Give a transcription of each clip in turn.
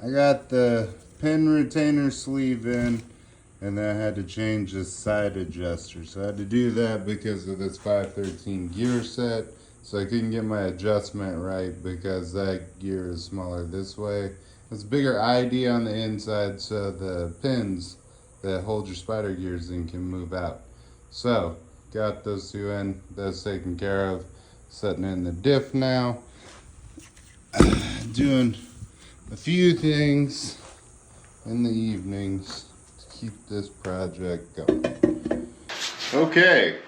I got the pin retainer sleeve in, and then I had to change the side adjuster. So I had to do that because of this 513 gear set. So I couldn't get my adjustment right because that gear is smaller this way. It's a bigger ID on the inside, so the pins that hold your spider gears in can move out. So got those two in, that's taken care of. Setting in the diff now. Doing a few things in the evenings to keep this project going. Okay,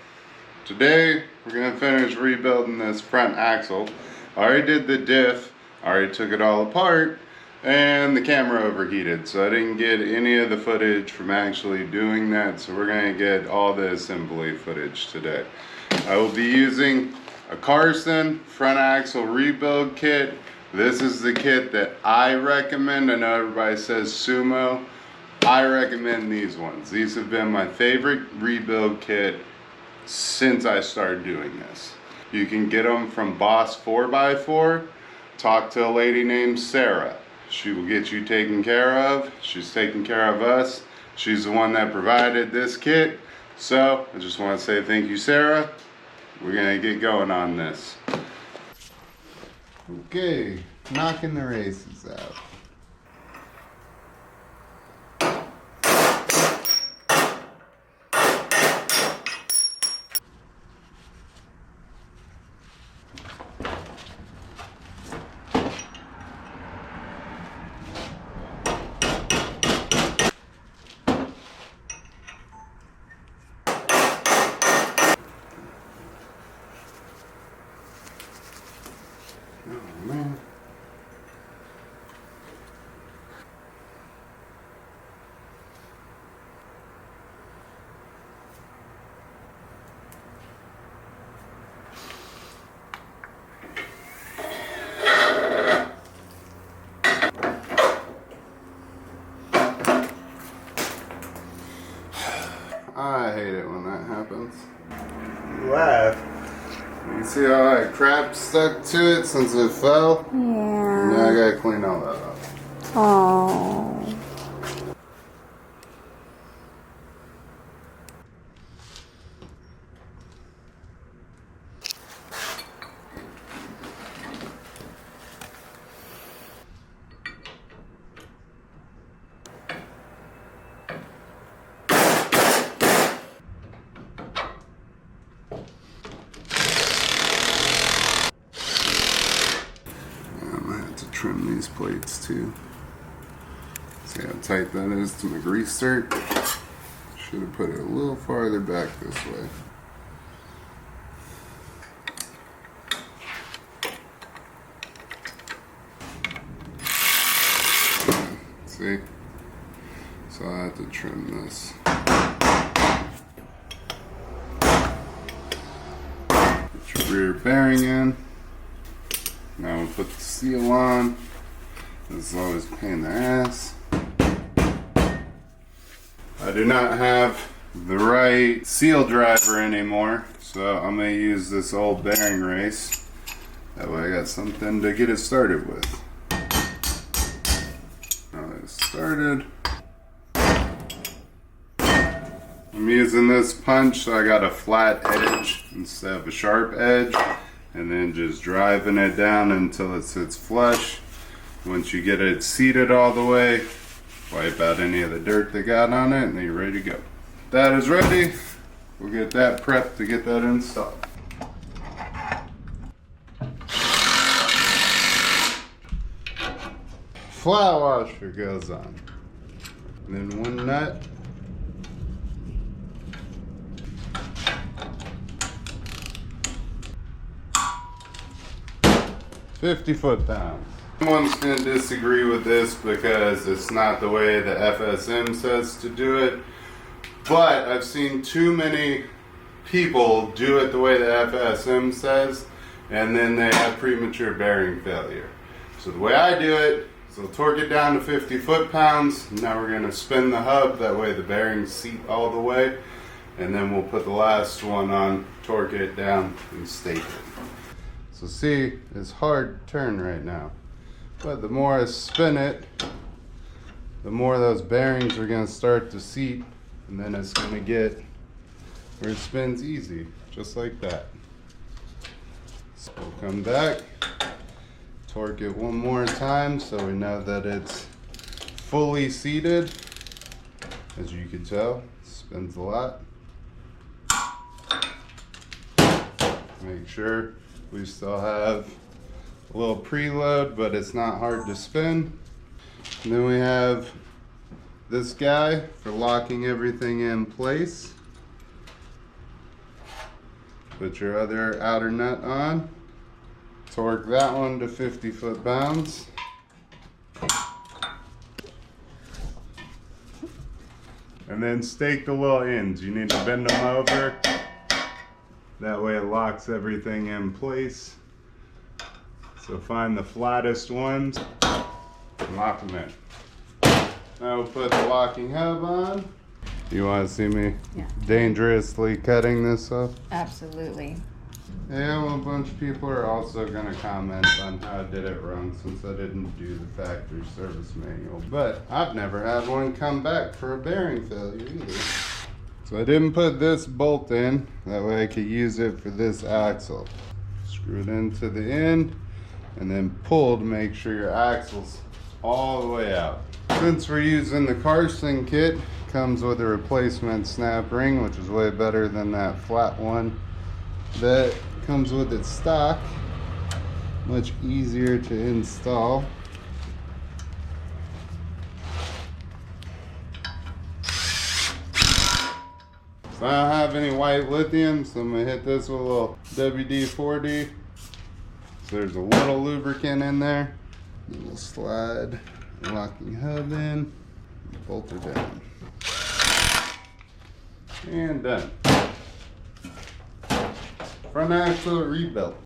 today we're gonna finish rebuilding this front axle. I already did the diff, I already took it all apart, and the camera overheated, so I didn't get any of the footage from actually doing that, so we're gonna get all the assembly footage today. I will be using a Carson front axle rebuild kit. This is the kit that I recommend. I know everybody says Sumo. I recommend these ones. These have been my favorite rebuild kit since I started doing this. You can get them from Boss 4x4. Talk to a lady named Sarah. She will get you taken care of. She's taking care of us. She's the one that provided this kit. So I just want to say thank you, Sarah. We're gonna get going on this. Okay, knocking the races out. Oh man. I hate it when that happens. Laugh. You see how that crap stuck to it since it fell? Yeah. Now I gotta clean all that up. Oh. Trim these plates too. See how tight that is to my grease start? Should have put it a little farther back this way. See? So I have to trim this. Put your rear bearing in. Now we'll put the seal on. This is always a pain in the ass. I do not have the right seal driver anymore, so I'm going to use this old bearing race. That way I got something to get it started with. Now that it's started. I'm using this punch so I got a flat edge instead of a sharp edge. And then just driving it down until it sits flush. Once you get it seated all the way, wipe out any of the dirt that got on it, and then you're ready to go. That is ready. We'll get that prepped to get that installed. Flat washer goes on. And then one nut. 50 foot-pounds. Someone's going to disagree with this because it's not the way the FSM says to do it, but I've seen too many people do it the way the FSM says, and then they have premature bearing failure. So the way I do it is I'll torque it down to 50 foot-pounds. Now we're going to spin the hub, that way the bearings seat all the way, and then we'll put the last one on, torque it down, and stake it. So see, it's hard to turn right now, but the more I spin it, the more those bearings are gonna start to seat, and then it's gonna get where it spins easy, just like that. So we'll come back, torque it one more time so we know that it's fully seated. As you can tell, it spins a lot. Make sure we still have a little preload, but it's not hard to spin. And then we have this guy for locking everything in place. Put your other outer nut on. Torque that one to 50 foot-pounds. And then stake the little ends. You need to bend them over. That way it locks everything in place. So find the flattest ones and lock them in. Now we'll put the locking hub on. You want to see me dangerously cutting this up? Absolutely. Yeah, well, a bunch of people are also going to comment on how I did it wrong since I didn't do the factory service manual. But I've never had one come back for a bearing failure either. So I didn't put this bolt in, that way I could use it for this axle. Screw it into the end and then pull to make sure your axle's all the way out. Since we're using the Carson kit, comes with a replacement snap ring, which is way better than that flat one that comes with its stock. Much easier to install. So I don't have any white lithium, so I'm gonna hit this with a little WD-40. So there's a little lubricant in there. And we'll slide the locking hub in, bolt her down. And done. Front axle rebuilt.